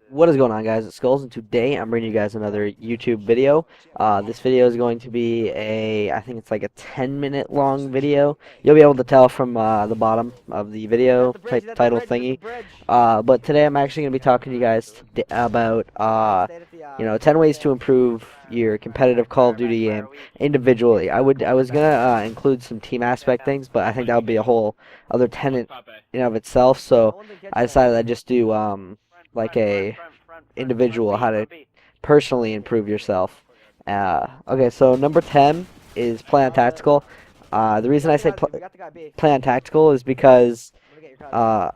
What is going on, guys? It's Skulls, and today I'm bringing you guys another YouTube video. This video is going to be I think it's like a 10-minute long video. You'll be able to tell from the bottom of the video title thingy. But today I'm actually going to be talking to you guys about 10 ways to improve your competitive Call of Duty game individually. I was gonna include some team aspect things, but I think that would be a whole other tenant in of itself. So I decided I'd just do like a individual, how to personally improve yourself. Okay, so number 10 is play on tactical. The reason I say play on tactical is because at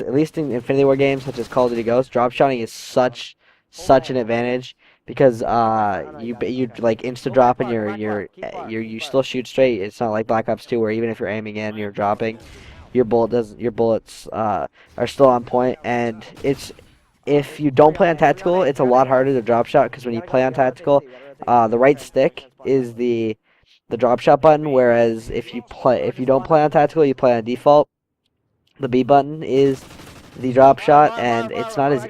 least in Infinity War games such as Call of Duty Ghosts, drop shotting is such an advantage because you like insta drop and you still shoot straight. It's not like Black Ops 2 where even if you're aiming in, you're dropping. Your bullets are still on point, and if you don't play on tactical, it's a lot harder to drop shot because when you play on tactical, the right stick is the drop shot button, whereas if you don't play on tactical, you play on default. The B button is the drop shot, and it's not as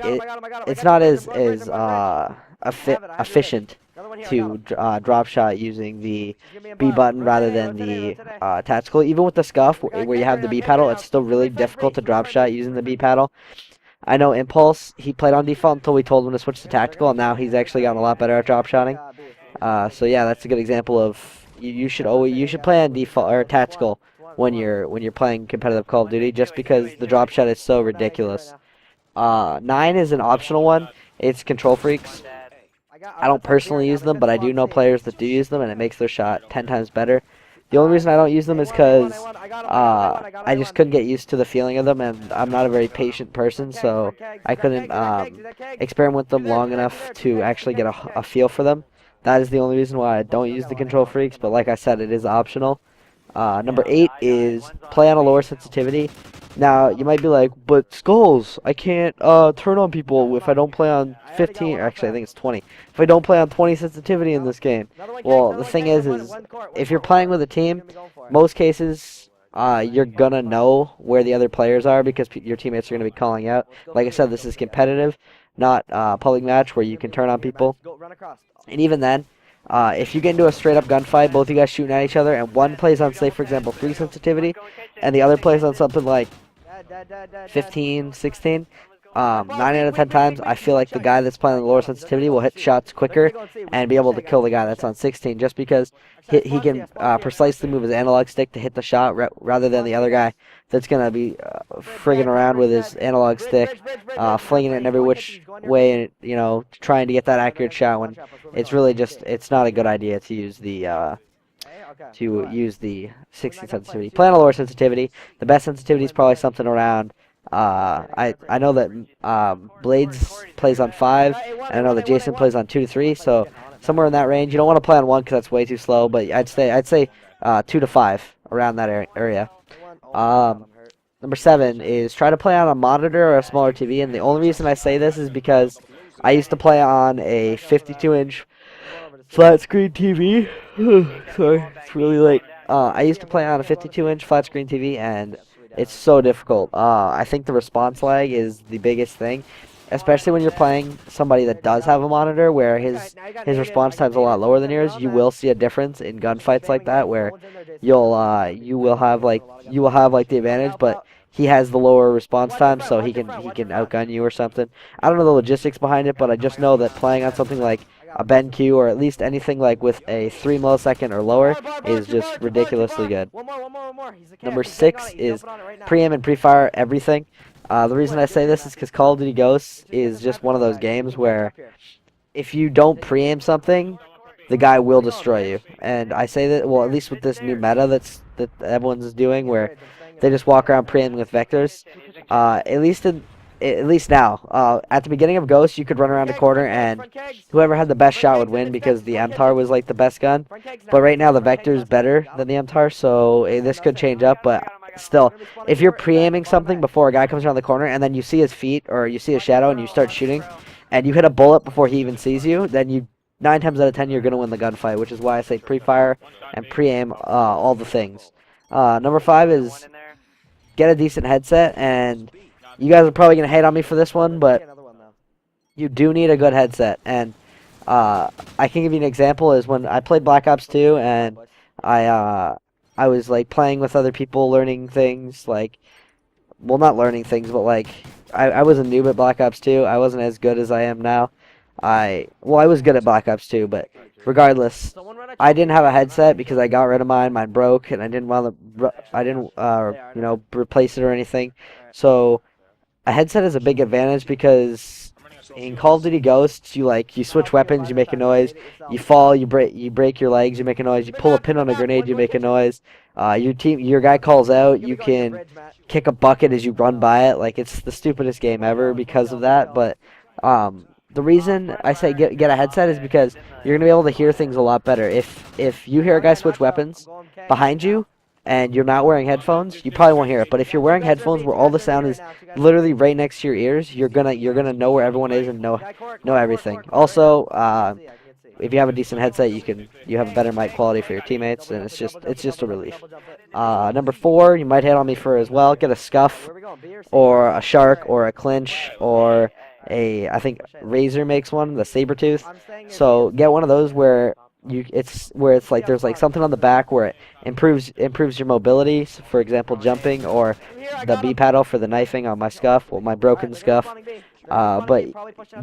efficient to drop shot using the B button rather than the tactical. Even with the scuff where you have the B paddle, it's still really difficult to drop shot using the B paddle. I know Impulse, he played on default until we told him to switch to tactical, and now he's actually gotten a lot better at drop shotting. So yeah, that's a good example of you should play on default or tactical when you're playing competitive Call of Duty, just because the drop shot is so ridiculous. 9 is an optional one. It's control freaks. I don't personally use them, but I do know players that do use them, and it makes their shot 10 times better. The only reason I don't use them is because I just couldn't get used to the feeling of them, and I'm not a very patient person, so I couldn't experiment with them long enough to actually get a feel for them. That is the only reason why I don't use the control freaks, but like I said, it is optional. Number 8 is play on a lower sensitivity. Now, you might be like, but Skulls, I can't turn on people if I don't play on 15, or actually I think it's 20. If I don't play on 20 sensitivity in this game. Well, the thing is if you're playing with a team, most cases you're gonna know where the other players are because your teammates are gonna be calling out. Like I said, this is competitive, not public match where you can turn on people. And even then, if you get into a straight-up gunfight, both of you guys shooting at each other, and one plays on, say, for example, 3 sensitivity, and the other plays on something like 15, 16, 9 out of 10 times, I feel like the guy that's playing the lower sensitivity will hit shots quicker and be able to kill the guy that's on 16, just because he can precisely move his analog stick to hit the shot rather than the other guy that's going to be frigging around with his analog stick, flinging it in every which way, trying to get that accurate shot when it's really it's not a good idea to use the 16 sensitivity. Play on a lower sensitivity. The best sensitivity is probably something around. I know that Blades plays on 5, and I know that Jason plays on 2 to 3. So somewhere in that range. You don't want to play on 1 because that's way too slow. But I'd say 2 to 5 around that area. Number 7 is try to play on a monitor or a smaller TV. And the only reason I say this is because I used to play on a 52-inch flat screen TV. Sorry, it's really late. I used to play on a 52-inch flat screen TV, and it's so difficult. I think the response lag is the biggest thing, especially when you're playing somebody that does have a monitor where his response time's a lot lower than yours. You will see a difference in gunfights like that where you will have the advantage, but he has the lower response time, so he can outgun you or something. I don't know the logistics behind it, but I just know that playing on something like a BenQ or at least anything like with a 3 millisecond or lower is just ridiculously good. Number 6 is pre-aim and pre-fire everything. The reason I say this is because Call of Duty Ghosts is just one of those games where if you don't pre-aim something, the guy will destroy you. And I say that, well, at least with this new meta that everyone's doing, where they just walk around pre-aiming with vectors. At least now, at the beginning of Ghost, you could run around a corner and whoever had the best shot would win because the MTAR was like the best gun. But right now the Vector's better than the MTAR, so this could change up. But still, if you're pre-aiming something before a guy comes around the corner and then you see his feet or you see a shadow and you start shooting and you hit a bullet before he even sees you, then 9 times out of 10 you're going to win the gunfight, which is why I say pre-fire and pre-aim all the things. Number 5 is get a decent headset, and you guys are probably going to hate on me for this one, but you do need a good headset. And uh, I can give you an example is when I played Black Ops 2 and I uh, I was like playing with other people, learning things like, well, not learning things, but like I was a noob at Black Ops 2. I wasn't as good as I am now. I was good at Black Ops 2, but regardless, I didn't have a headset because I got rid of mine. Mine broke, and I didn't replace it or anything. So a headset is a big advantage because in Call of Duty Ghosts, you switch weapons, you make a noise. You fall, you break your legs, you make a noise. You pull a pin on a grenade, you make a noise. Your guy calls out, you can kick a bucket as you run by it. Like, it's the stupidest game ever because of that. But the reason I say get a headset is because you're gonna be able to hear things a lot better. If you hear a guy switch weapons behind you, and you're not wearing headphones, you probably won't hear it. But if you're wearing headphones where all the sound is literally right next to your ears, you're gonna know where everyone is and know everything. Also, if you have a decent headset, you have a better mic quality for your teammates, and it's just a relief. Number 4, you might hit on me for as well. Get a scuff, or a shark, or a clinch, or I think Razer makes one, the saber tooth. So get one of those where it's like there's like something on the back where it improves your mobility. So for example, jumping, or the B paddle for the knifing on my scuff, or my broken scuff. But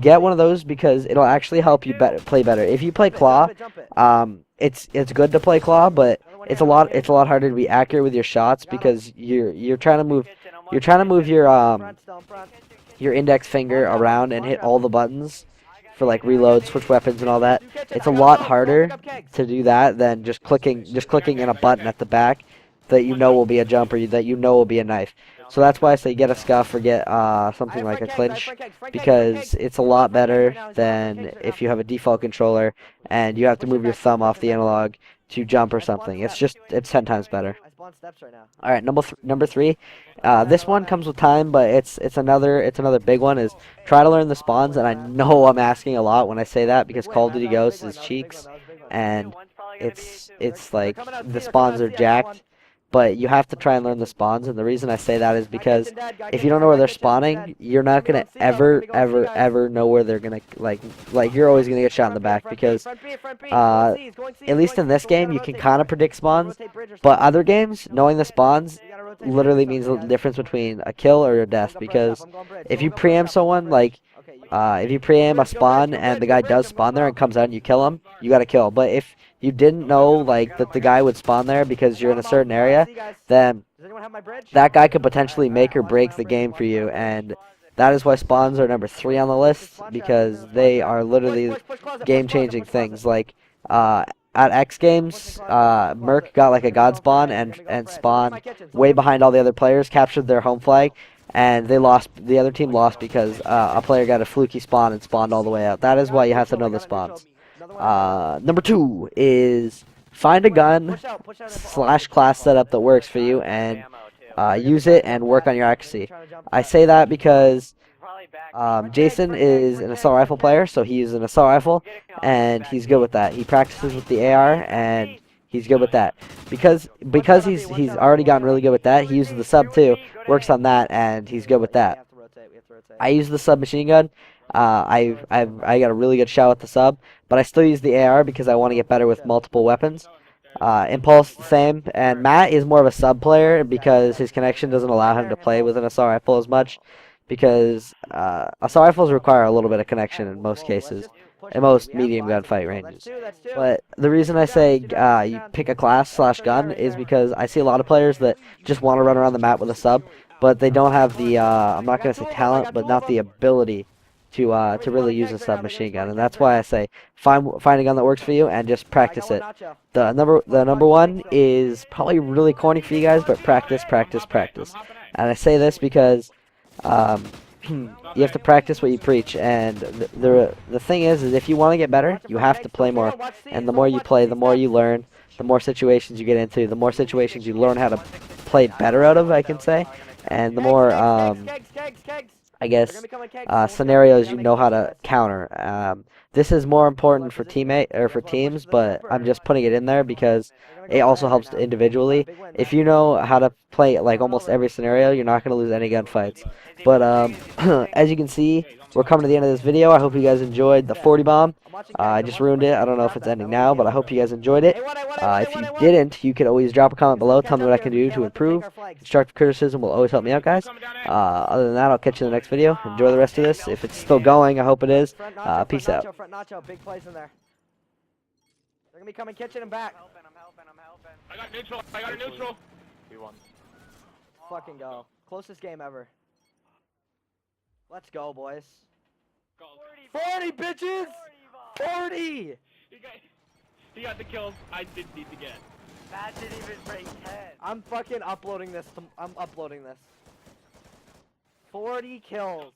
get one of those because it'll actually help you play better. If you play claw, it's good to play claw, but it's a lot harder to be accurate with your shots because you're trying to move your index finger around and hit all the buttons for like reload, switch weapons, and all that. It's a lot harder to do that than just clicking in a button at the back that you know will be a jump, or that you know will be a knife. So that's why I say get a scuff, or get something like a clinch, because it's a lot better than if you have a default controller and you have to move your thumb off the analog to jump or something. It's 10 times better. All right, number 3. This one comes with time, but it's another big one. Is try to learn the spawns, and I know I'm asking a lot when I say that because Call of Duty Ghosts is cheeks, and it's like the spawns are jacked. But you have to try and learn the spawns, and the reason I say that is because if you don't know where they're spawning, you're not gonna ever know where they're gonna like you're always gonna get shot in the back because at least in this game you can kind of predict spawns, but other games knowing the spawns literally means the difference between a kill or a death, because if you preempt someone, like if you preempt a spawn and the guy does spawn there and comes out and you kill him, you got to kill. But if you didn't know like that the guy would spawn there because you're in a certain area, then that guy could potentially make or break the game for you. And that is why spawns are number 3 on the list, because they are literally game-changing things. Like at X Games, Merc got like a god spawn and spawned way behind all the other players, captured their home flag, and they lost. The other team lost because a player got a fluky spawn and spawned all the way out. That is why you have to know the spawns. Number 2 is find a gun / class setup that works for you, and use it and work on your accuracy. I say that because Jason is an assault rifle player, so he uses an assault rifle, and he's good with that. He practices with the AR, and he's good with that. Because he's already gotten really good with that, he uses the sub too, works on that, and he's good with that. I use the submachine gun. I got a really good shot with the sub, but I still use the AR because I want to get better with multiple weapons. Impulse the same, and Matt is more of a sub player because his connection doesn't allow him to play with an assault rifle as much, because assault rifles require a little bit of connection in most cases, in most medium gunfight ranges. But the reason I say you pick a class / gun is because I see a lot of players that just want to run around the map with a sub, but they don't have the I'm not going to say talent, but not the ability to really use a submachine gun, and that's why I say find a gun that works for you and just practice it. The number 1 is probably really corny for you guys, but practice. And I say this because you have to practice what you preach, and the thing is if you want to get better, you have to play more, and the more you play, the more you learn, the more situations you get into, the more situations you learn how to play better out of, I can say, and the more I guess scenarios you know how to counter. This is more important for teams, but I'm just putting it in there because it also helps individually. If you know how to play like almost every scenario, you're not going to lose any gunfights. But as you can see, we're coming to the end of this video. I hope you guys enjoyed the 40 bomb. I just ruined it. I don't know if it's ending now, but I hope you guys enjoyed it. If you didn't, you could always drop a comment below. Tell me what I can do to improve. Constructive criticism will always help me out, guys. Other than that, I'll catch you in the next video. Enjoy the rest of this. If it's still going, I hope it is. Peace out. Front nacho, big plays in there. They're gonna be coming kitchen and back. I'm helping. I got neutral. I got a neutral. We won. Fucking go. Closest game ever. Let's go, boys. 40 bitches! 40! He got the kills I didn't need to get. That didn't even break 10. I'm fucking uploading this. I'm uploading this. 40 kills.